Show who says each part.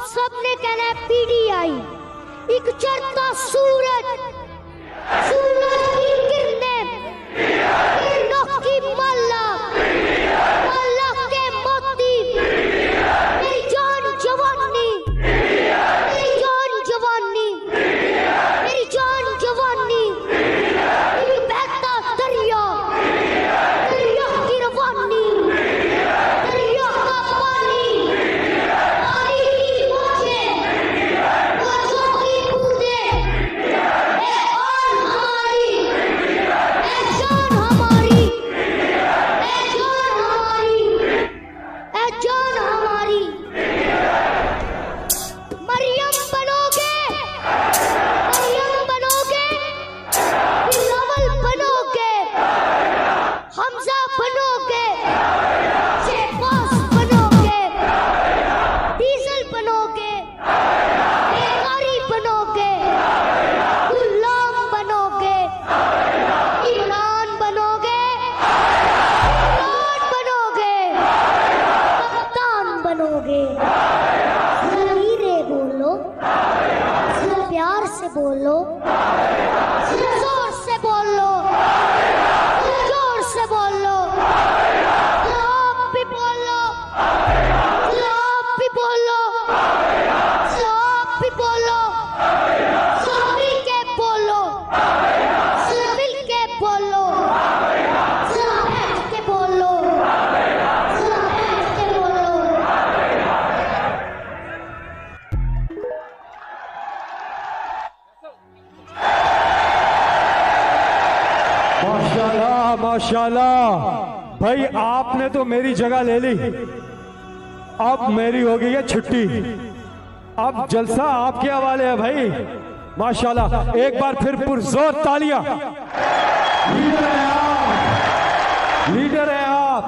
Speaker 1: सबने कहना है पीडीआई। एक चढ़ता सूरज, सूरज की किरणें, किरणों की माला, माला के मोती, मेरी जान जवानी, मेरी जान जवानी, मेरी जान जवानी, एक बहता दरिया, दरिया की रवानी, दरिया का पानी, पानी की मौजें, मौजों की बूंदें, ए जान हमारी, ए जान हमारी, ए जान हमारी, ए जान हमारी। मरियम बनोगे, मरियम बनोगे, बिलावल बनोगे, हमजा बनोगे, शेफास बनोगे, डीजल बनोगे, बेकारी बनोगे, गुलाम बनोगे, इमरान बनोगे, इमरान बनोगे, कप्तान बनोगे। जरा धीरे बोलो, जरा प्यार से बोलो, जरा जोर से बोलो, जरा जोर से बोलो, जरा आप भी बोलो, जरा आप भी बोलो, जरा आप भी बोलो, जरा मिल के बोलो, जरा मिल के बोलो, जरा बैठ के बोलो, जरा बैठ के बोलो।
Speaker 2: माशाल्लाह माशाल्लाह भाई, आपने तो मेरी जगह ले ली। अब मेरी हो गई है छुट्टी। अब जलसा आपके हवाले है भाई। माशाल्लाह, एक बार फिर पुरजोर तालियां। लीडर है आप, लीडर है आप।